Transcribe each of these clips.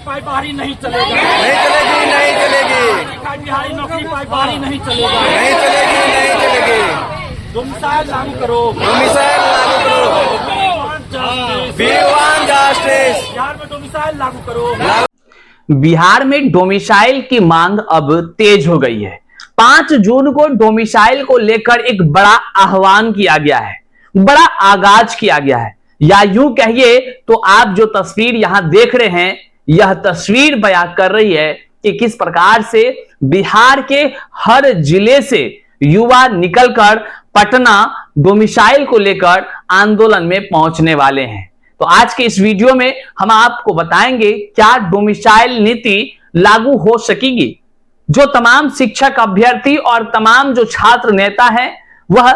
पाई बाहरी नहीं चलेगा, नहीं चलेगी, नहीं चलेगी, बिहारी नौकरी पाई बाहरी नहीं चलेगा, नहीं चलेगी, नहीं चलेगी। डोमिसाइल लागू करो, डोमिसाइल लागू करो, वी वांट जस्टिस। बिहार में डोमिसाइल लागू करो। बिहार में डोमिसाइल की मांग अब तेज हो गई है। 5 जून को डोमिसाइल को लेकर एक बड़ा आह्वान किया गया है, बड़ा आगाज किया गया है, या यूं कहिए तो आप जो तस्वीर यहां देख रहे हैं, यह तस्वीर बयां कर रही है कि किस प्रकार से बिहार के हर जिले से युवा निकलकर पटना डोमिसाइल को लेकर आंदोलन में पहुंचने वाले हैं। तो आज के इस वीडियो में हम आपको बताएंगे क्या डोमिसाइल नीति लागू हो सकेगी। जो तमाम शिक्षक अभ्यर्थी और तमाम जो छात्र नेता हैं वह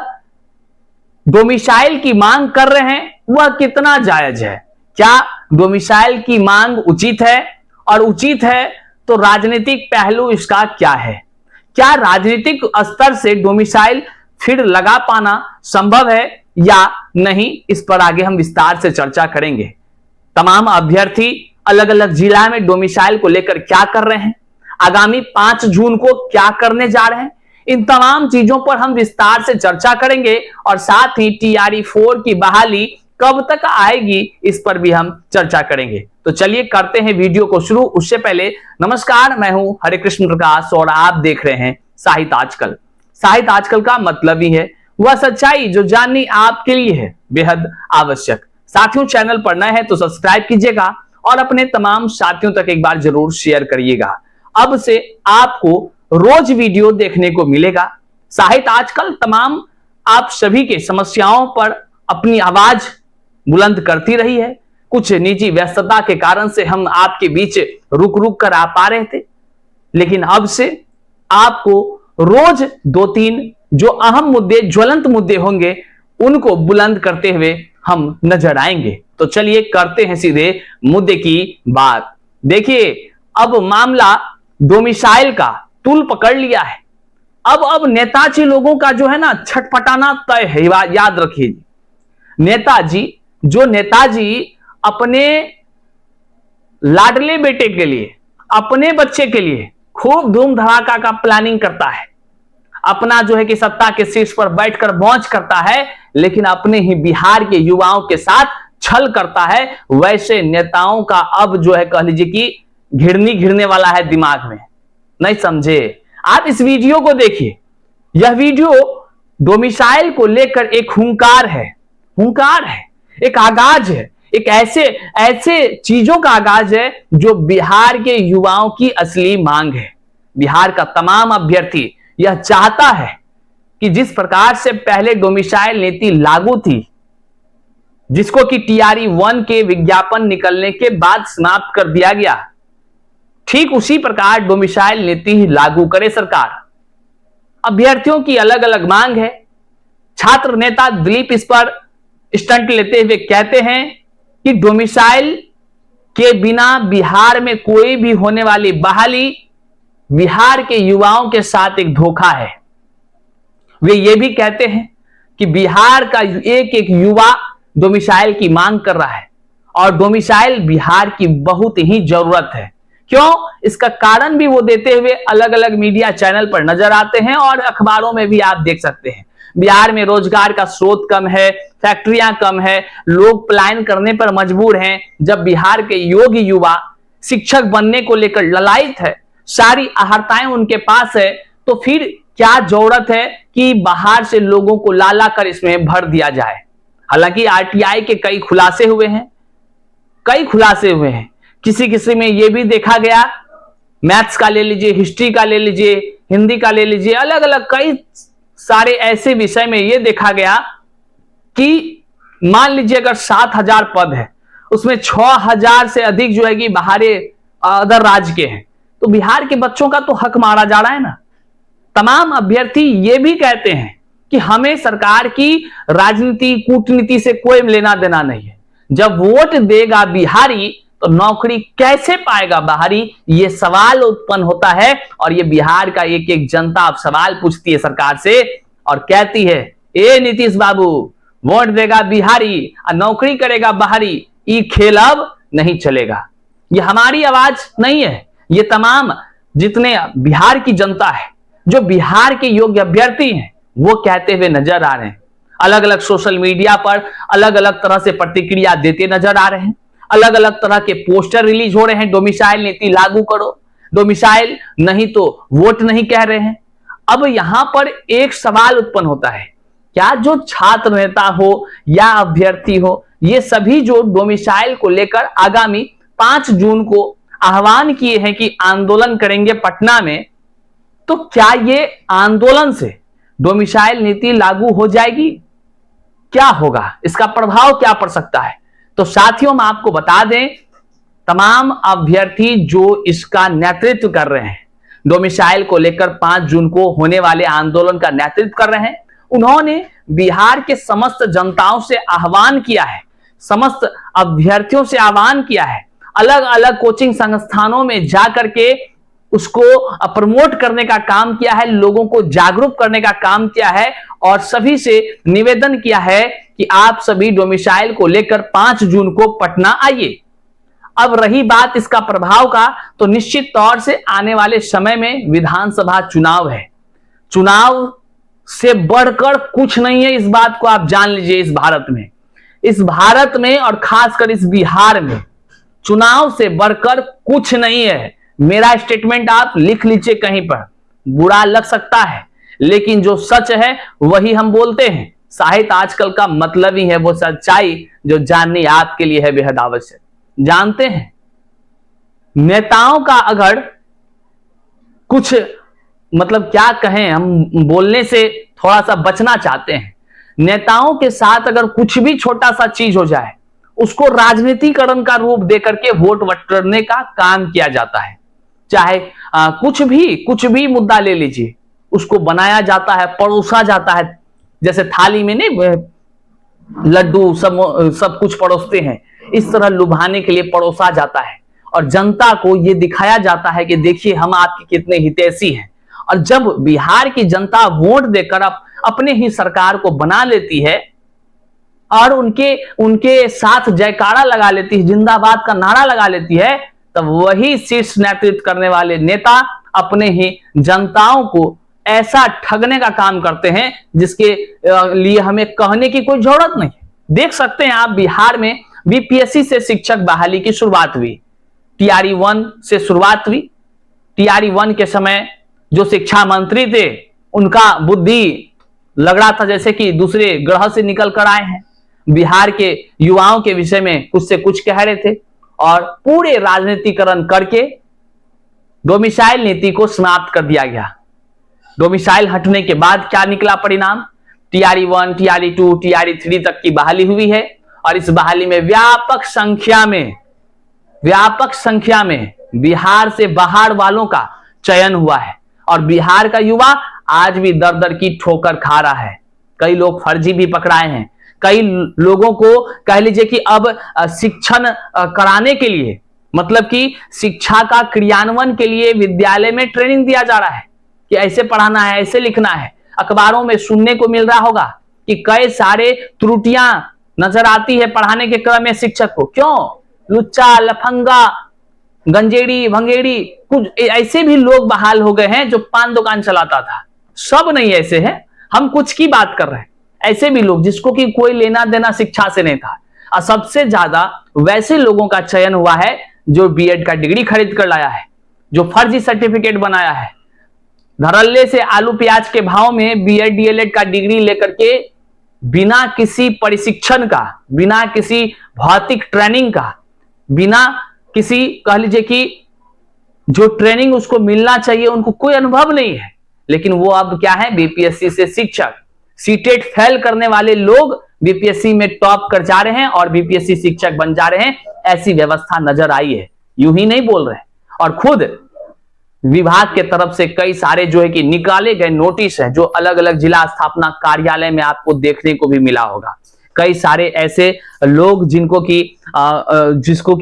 डोमिसाइल की मांग कर रहे हैं, वह कितना जायज है, क्या डोमिसाइल की मांग उचित है, और उचित है तो राजनीतिक पहलू इसका क्या है, क्या राजनीतिक स्तर से डोमिसाइल फिर लगा पाना संभव है या नहीं, इस पर आगे हम विस्तार से चर्चा करेंगे। तमाम अभ्यर्थी अलग अलग जिला में डोमिसाइल को लेकर क्या कर रहे हैं, आगामी 5 जून को क्या करने जा रहे हैं, इन तमाम चीजों पर हम विस्तार से चर्चा करेंगे और साथ ही TRE 4 की बहाली कब तक आएगी इस पर भी हम चर्चा करेंगे। तो चलिए करते हैं वीडियो को शुरू। उससे पहले नमस्कार, मैं हूं हरे कृष्ण प्रकाश और आप देख रहे हैं साहित्य आजकल। साहित्य आजकल का मतलब ही है वह सच्चाई जो जाननी आपके लिए है बेहद आवश्यक। साथियों, चैनल पर नए हैं तो सब्सक्राइब कीजिएगा और अपने तमाम साथियों तक एक बार जरूर शेयर करिएगा। अब से आपको रोज वीडियो देखने को मिलेगा। साहित्य आजकल तमाम आप सभी के समस्याओं पर अपनी आवाज बुलंद करती रही है। कुछ निजी व्यस्तता के कारण से हम आपके बीच रुक रुक कर आ पा रहे थे, लेकिन अब से आपको रोज 2-3 जो अहम मुद्दे, ज्वलंत मुद्दे होंगे उनको बुलंद करते हुए हम नजर आएंगे। तो चलिए करते हैं सीधे मुद्दे की बात। देखिए, अब मामला डोमिसाइल का तूल पकड़ लिया है। अब नेताजी लोगों का जो है ना छटपटाना तय है। याद रखिए, नेताजी अपने लाडले बेटे के लिए, अपने बच्चे के लिए खूब धूम धड़ाका का प्लानिंग करता है, अपना जो है कि सत्ता के शीर्ष पर बैठकर मौज करता है, लेकिन अपने ही बिहार के युवाओं के साथ छल करता है। वैसे नेताओं का अब जो है कह लीजिए कि घिरने वाला है दिमाग में। नहीं समझे? आप इस वीडियो को देखिए। यह वीडियो डोमिसाइल को लेकर एक हुंकार है, एक आगाज है, एक ऐसे चीजों का आगाज है जो बिहार के युवाओं की असली मांग है। बिहार का तमाम अभ्यर्थी यह चाहता है कि जिस प्रकार से पहले डोमिसाइल नीति लागू थी, जिसको कि TRE 1 के विज्ञापन निकलने के बाद समाप्त कर दिया गया, ठीक उसी प्रकार डोमिसाइल नीति ही लागू करे सरकार। अभ्यर्थियों की अलग अलग मांग है। छात्र नेता दिलीप इस पर स्टंट लेते हुए कहते हैं कि डोमिसाइल के बिना बिहार में कोई भी होने वाली बहाली बिहार के युवाओं के साथ एक धोखा है। वे ये भी कहते हैं कि बिहार का एक एक युवा डोमिसाइल की मांग कर रहा है और डोमिसाइल बिहार की बहुत ही जरूरत है। क्यों? इसका कारण भी वो देते हुए अलग अलग मीडिया चैनल पर नजर आते हैं और अखबारों में भी आप देख सकते हैं। बिहार में रोजगार का स्रोत कम है, फैक्ट्रियां कम है, लोग पलायन करने पर मजबूर हैं। जब बिहार के योग्य युवा शिक्षक बनने को लेकर ललायित है, सारी अहर्ताएं उनके पास है, तो फिर क्या जरूरत है कि बाहर से लोगों को ला कर इसमें भर दिया जाए। हालांकि RTI के कई खुलासे हुए हैं। किसी में यह भी देखा गया, मैथ्स का ले लीजिए, हिस्ट्री का ले लीजिए, हिंदी का ले लीजिए, अलग अलग कई सारे ऐसे विषय में यह देखा गया कि मान लीजिए अगर 7,000 पद है, उसमें 6,000 से अधिक जो है कि बाहरी अदर राज्य के हैं, तो बिहार के बच्चों का तो हक मारा जा रहा है ना। तमाम अभ्यर्थी ये भी कहते हैं कि हमें सरकार की राजनीति, कूटनीति से कोई लेना देना नहीं है। जब वोट देगा बिहारी तो नौकरी कैसे पाएगा बाहरी, ये सवाल उत्पन्न होता है। और ये बिहार का एक एक जनता अब सवाल पूछती है सरकार से और कहती है, ए नीतीश बाबू, वोट देगा बिहारी और नौकरी करेगा बाहरी, ये खेल अब नहीं चलेगा। ये हमारी आवाज नहीं है, ये तमाम जितने बिहार की जनता है, जो बिहार के योग्य अभ्यर्थी हैं, वो कहते हुए नजर आ रहे हैं। अलग अलग सोशल मीडिया पर अलग अलग तरह से प्रतिक्रिया देते नजर आ रहे हैं, अलग अलग तरह के पोस्टर रिलीज हो रहे हैं, डोमिसाइल नीति लागू करो, डोमिसाइल नहीं तो वोट नहीं कह रहे हैं। अब यहां पर एक सवाल उत्पन्न होता है, क्या जो छात्र नेता हो या अभ्यर्थी हो, ये सभी जो डोमिसाइल को लेकर आगामी 5 जून को आह्वान किए हैं कि आंदोलन करेंगे पटना में, तो क्या ये आंदोलन से डोमिसाइल नीति लागू हो जाएगी? क्या होगा, इसका प्रभाव क्या पड़ सकता है? तो साथियों, हम आपको बता दें, तमाम अभ्यर्थी जो इसका नेतृत्व कर रहे हैं, डोमिसाइल को लेकर 5 जून को होने वाले आंदोलन का नेतृत्व कर रहे हैं, उन्होंने बिहार के समस्त जनताओं से आह्वान किया है, समस्त अभ्यर्थियों से आह्वान किया है, अलग अलग कोचिंग संस्थानों में जाकर के उसको प्रमोट करने का काम किया है, लोगों को जागरूक करने का काम किया है और सभी से निवेदन किया है कि आप सभी डोमिसाइल को लेकर 5 जून को पटना आइए। अब रही बात इसका प्रभाव का, तो निश्चित तौर से आने वाले समय में विधानसभा चुनाव है, चुनाव से बढ़कर कुछ नहीं है, इस बात को आप जान लीजिए। इस भारत में और खासकर इस बिहार में चुनाव से बढ़कर कुछ नहीं है। मेरा स्टेटमेंट आप लिख लीजिए, कहीं पर बुरा लग सकता है, लेकिन जो सच है वही हम बोलते हैं। साहित्य आजकल का मतलब ही है वो सच्चाई जो जाननी आपके लिए है बेहद आवश्यक। जानते हैं, नेताओं का अगर कुछ मतलब क्या कहें, हम बोलने से थोड़ा सा बचना चाहते हैं। नेताओं के साथ अगर कुछ भी छोटा सा चीज हो जाए, उसको राजनीतिकरण का रूप देकर के वोट बटोरने का काम किया जाता है। चाहे कुछ भी मुद्दा ले लीजिए, उसको बनाया जाता है, परोसा जाता है। जैसे थाली में नहीं लड्डू सब कुछ परोसते हैं, इस तरह लुभाने के लिए परोसा जाता है और जनता को यह दिखाया जाता है कि देखिए हम आपके कितने हितैषी हैं। और जब बिहार की जनता वोट देकर अपने ही सरकार को बना लेती है और उनके साथ जयकारा लगा लेती है, जिंदाबाद का नारा लगा लेती है, तब वही शीर्ष नेतृत्व करने वाले नेता अपने ही जनताओं को ऐसा ठगने का काम करते हैं जिसके लिए हमें कहने की कोई जरूरत नहीं। देख सकते हैं आप, बिहार में बीपीएससी से शिक्षक बहाली की शुरुआत हुई, टीआरई 1 से शुरुआत हुई। टीआरई 1 के समय जो शिक्षा मंत्री थे, उनका बुद्धि लग रहा था जैसे कि दूसरे ग्रह से निकल कर आए हैं। बिहार के युवाओं के विषय में कुछ से कुछ कह रहे थे और पूरे राजनीतिकरण करके डोमिसाइल नीति को समाप्त कर दिया गया। डोमिसाइल हटने के बाद क्या निकला परिणाम? टीआरई 1, टीआरई 2, टीआरई 3 तक की बहाली हुई है और इस बहाली में व्यापक संख्या में बिहार से बाहर वालों का चयन हुआ है और बिहार का युवा आज भी दर दर की ठोकर खा रहा है। कई लोग फर्जी भी पकड़ाए हैं, कई लोगों को कह लीजिए कि अब शिक्षण कराने के लिए, मतलब कि शिक्षा का क्रियान्वयन के लिए विद्यालय में ट्रेनिंग दिया जा रहा है कि ऐसे पढ़ाना है, ऐसे लिखना है। अखबारों में सुनने को मिल रहा होगा कि कई सारे त्रुटियां नजर आती है पढ़ाने के क्रम में शिक्षक को। क्यों? लुच्चा, लफंगा, गंजेड़ी, भंगेड़ी, कुछ ऐसे भी लोग बहाल हो गए हैं जो पान दुकान चलाता था। सब नहीं ऐसे हैं, हम कुछ की बात कर रहे हैं। ऐसे भी लोग जिसको कि कोई लेना देना शिक्षा से नहीं था। और सबसे ज्यादा वैसे लोगों का चयन हुआ है जो बीएड का डिग्री खरीद कर लाया है, जो फर्जी सर्टिफिकेट बनाया है, धड़ल्ले से आलू प्याज के भाव में बीएड डीएलएड का डिग्री लेकर के बिना किसी प्रशिक्षण का, बिना किसी भौतिक ट्रेनिंग का, बिना किसी कह लीजिए कि जो ट्रेनिंग उसको मिलना चाहिए, उनको कोई अनुभव नहीं है, लेकिन वो अब क्या है, बीपीएससी से शिक्षक। सीटेट फेल करने वाले लोग बीपीएससी में टॉप कर जा रहे हैं और बीपीएससी शिक्षक बन जा रहे हैं। ऐसी व्यवस्था नजर आई है, यूं ही नहीं बोल रहे। और खुद विभाग के तरफ से कई सारे जो है कि निकाले गए नोटिस है, जो अलग अलग जिला स्थापना कार्यालय में आपको देखने को भी मिला होगा। कई सारे ऐसे लोग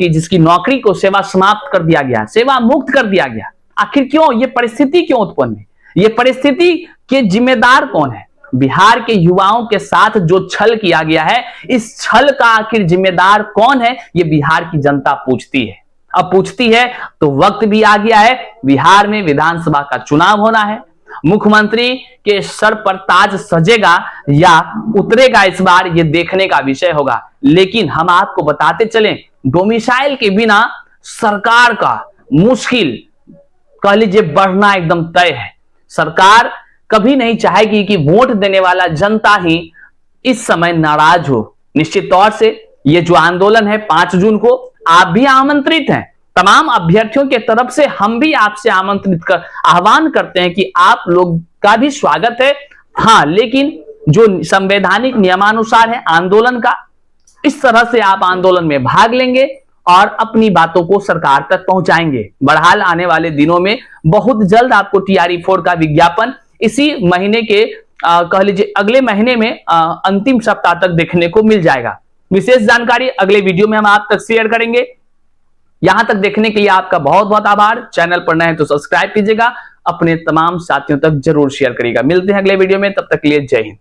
जिसकी नौकरी को सेवा समाप्त कर दिया गया, सेवा मुक्त कर दिया गया। आखिर क्यों? ये परिस्थिति क्यों उत्पन्न है? ये परिस्थिति के जिम्मेदार कौन है? बिहार के युवाओं के साथ जो छल किया गया है, इस छल का आखिर जिम्मेदार कौन है? ये बिहार की जनता पूछती है। अब पूछती है तो वक्त भी आ गया है, बिहार में विधानसभा का चुनाव होना है, मुख्यमंत्री के सर पर ताज सजेगा या उतरेगा इस बार, ये देखने का विषय होगा। लेकिन हम आपको बताते चलें, डोमिसाइल के बिना सरकार का मुश्किल कह लीजिए बढ़ना एकदम तय है। सरकार कभी नहीं चाहेगी कि वोट देने वाला जनता ही इस समय नाराज हो। निश्चित तौर से ये जो आंदोलन है 5 जून को, आप भी आमंत्रित हैं। तमाम अभ्यर्थियों के तरफ से हम भी आपसे आमंत्रित कर आह्वान करते हैं कि आप लोग का भी स्वागत है। हाँ, लेकिन जो संवैधानिक नियमानुसार है आंदोलन का, इस तरह से आप आंदोलन में भाग लेंगे और अपनी बातों को सरकार तक पहुंचाएंगे। बहरहाल आने वाले दिनों में बहुत जल्द आपको TRE4 का विज्ञापन इसी महीने के कह लीजिए अगले महीने में अंतिम सप्ताह तक देखने को मिल जाएगा। विशेष जानकारी अगले वीडियो में हम आप तक शेयर करेंगे। यहां तक देखने के लिए आपका बहुत बहुत आभार। चैनल पर नए हैं तो सब्सक्राइब कीजिएगा, अपने तमाम साथियों तक जरूर शेयर करिएगा। मिलते हैं अगले वीडियो में, तब तक के लिए जय हिंद।